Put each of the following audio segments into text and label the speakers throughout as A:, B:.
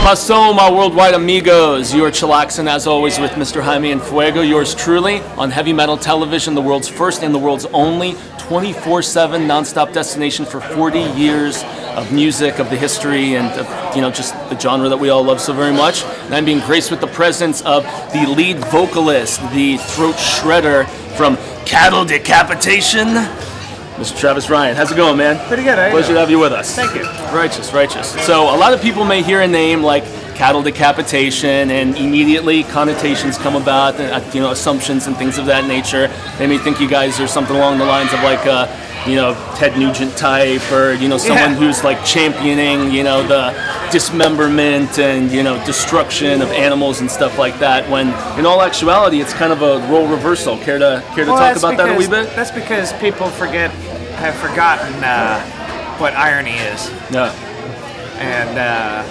A: paso, my worldwide amigos? You are chillaxing, as always, with Mr. Jaime and Fuego, yours truly, on Heavy Metal Television, the world's first and the world's only 24/7 non-stop destination for 40 years of music, of the history, and of, you know, just the genre that we all love so very much. And I'm being graced with the presence of the lead vocalist, the throat shredder from Decapitation, Mr. Travis Ryan. How's it going, man?
B: Pretty good, eh?
A: Pleasure to have you with us.
B: Thank you.
A: Righteous, righteous. So a lot of people may hear a name like cattle decapitation and immediately connotations come about, you know, assumptions and things of that nature. They may think you guys are something along the lines of like, you know, Ted Nugent type, or, you know, someone who's like championing, you know, the dismemberment and, you know, destruction of animals and stuff like that, when in all actuality it's kind of a role reversal. Care to talk about that a wee bit?
B: That's because people have forgotten what irony is.
A: Yeah.
B: And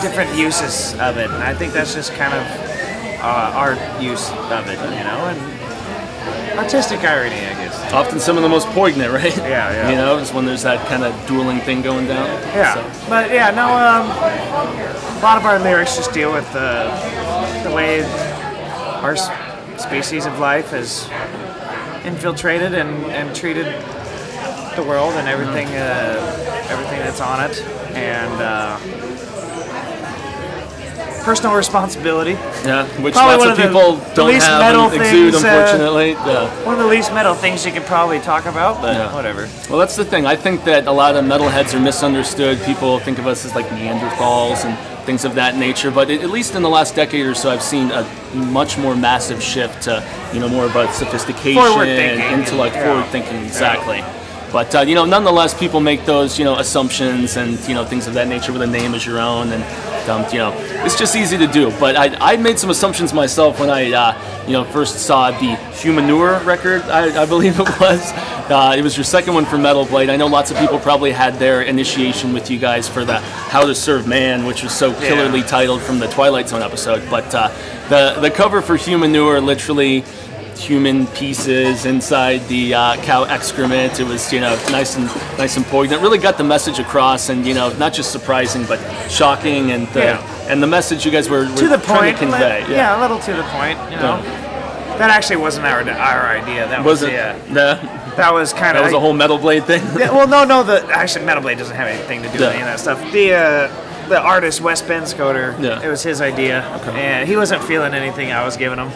B: different uses of it, and I think that's just kind of our use of it, you know, and artistic irony, I guess.
A: Often some of the most poignant, right?
B: Yeah, yeah.
A: You know, is when there's that kind of dueling thing going down.
B: Yeah,
A: so.
B: But yeah, no, a lot of our lyrics just deal with the way our species of life has infiltrated and treated the world and everything, everything that's on it, and personal responsibility.
A: Yeah, which
B: probably
A: lots of people don't have and exude, unfortunately.
B: Yeah. One of the least metal things you could probably talk about, but whatever.
A: Well, that's the thing. I think that a lot of metalheads are misunderstood. People think of us as like Neanderthals and things of that nature, but at least in the last decade or so, I've seen a much more massive shift to, you know, more about sophistication, intellect, forward thinking, exactly. Yeah. But, you know, nonetheless, people make those, you know, assumptions and, you know, things of that nature with a name as your own, and, you know, it's just easy to do. But I made some assumptions myself when I, you know, first saw the Humanure record, I believe it was. It was your second one for Metal Blade. I know lots of people probably had their initiation with you guys for the How to Serve Man, which was so killerly titled from the Twilight Zone episode. But the cover for Humanure, literally human pieces inside the cow excrement. It was, you know, nice and poignant. It really got the message across, and, you know, not just surprising but shocking, and the message you guys were
B: to the
A: trying
B: point,
A: to convey.
B: Yeah, a little to the point. You know, that actually wasn't our idea. That was that was kind of
A: a whole Metal Blade thing.
B: Yeah, well, no. Actually, Metal Blade doesn't have anything to do with any of that stuff. The artist Wes Benscoter, it was his idea, and he wasn't feeling anything I was giving him.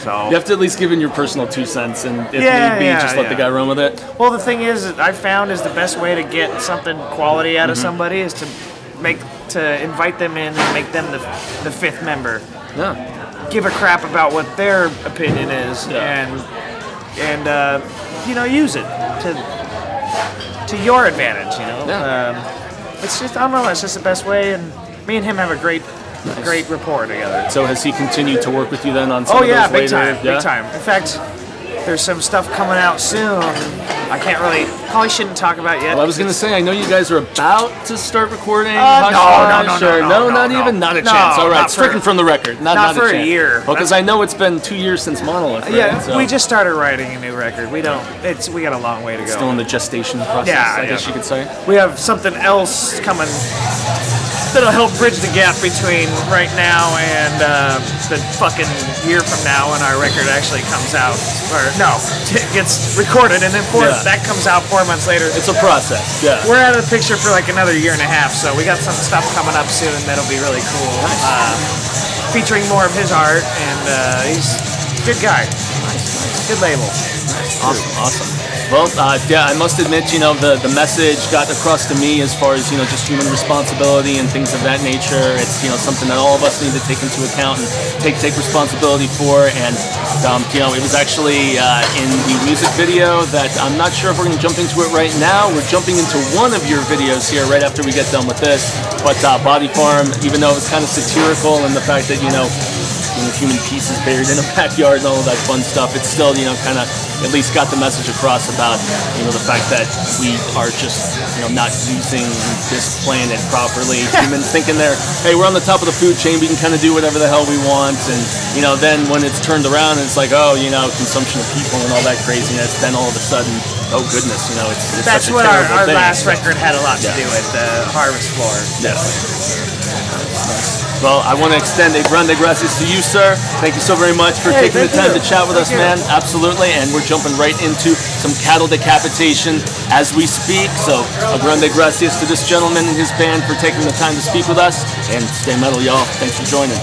B: So
A: you have to at least give in your personal 2 cents, and if need be, just let the guy run with it.
B: Well, the thing is, I found is the best way to get something quality out of somebody is to invite them in and make them the fifth member.
A: Yeah.
B: Give a crap about what their opinion is, and you know, use it to your advantage. You know.
A: Yeah.
B: It's just, I don't know, it's just the best way, and me and him have a great rapport together.
A: So has he continued to work with you then on some of those later?
B: Big time. In fact, there's some stuff coming out soon. I probably shouldn't talk about yet.
A: Well, I was going to say, I know you guys are about to start recording.
B: No, not a chance.
A: All right, stricken from the record. Not
B: for
A: a chance.
B: A year.
A: Well, because I know it's been 2 years since Monolith. Right?
B: Yeah,
A: so.
B: We just started writing a new record. We got a long way to go.
A: Still in the gestation process, I guess you could say.
B: We have something else coming that'll help bridge the gap between right now and the fucking year from now when our record actually comes out. Or no, it gets recorded and then that comes out 4 months later.
A: It's a process. Yeah.
B: We're out of the picture for like another year and a half, so we got some stuff coming up soon that'll be really cool. Nice. Featuring more of his art, and he's a good guy. Nice. Good label.
A: Awesome. Well, yeah, I must admit, you know, the message got across to me as far as, you know, just human responsibility and things of that nature. It's, you know, something that all of us need to take into account and take responsibility for. And, you know, it was actually in the music video that I'm not sure if we're going to jump into it right now. We're jumping into one of your videos here right after we get done with this. But Body Farm, even though it was kind of satirical and the fact that, you know, human pieces buried in a backyard and all of that fun stuff, it's still, you know, kind of at least got the message across about, you know, the fact that we are just, you know, not using this planet properly. Humans thinking hey, we're on the top of the food chain, we can kind of do whatever the hell we want, and, you know, then when it's turned around and it's like, oh, you know, consumption of people and all that craziness, then all of a sudden oh goodness, you know, it's
B: That's
A: such a
B: what
A: terrible
B: our
A: thing.
B: last record had a lot to
A: Yeah.
B: do with, the Harvest Floor.
A: Well, I want to extend a grande gracias to you, sir. Thank you so very much for taking the
B: thank
A: time
B: you.
A: to chat with us,
B: Thank you.
A: man. Absolutely. And we're jumping right into some cattle decapitation as we speak. So, a grande gracias to this gentleman and his band for taking the time to speak with us. And stay metal, y'all. Thanks for joining.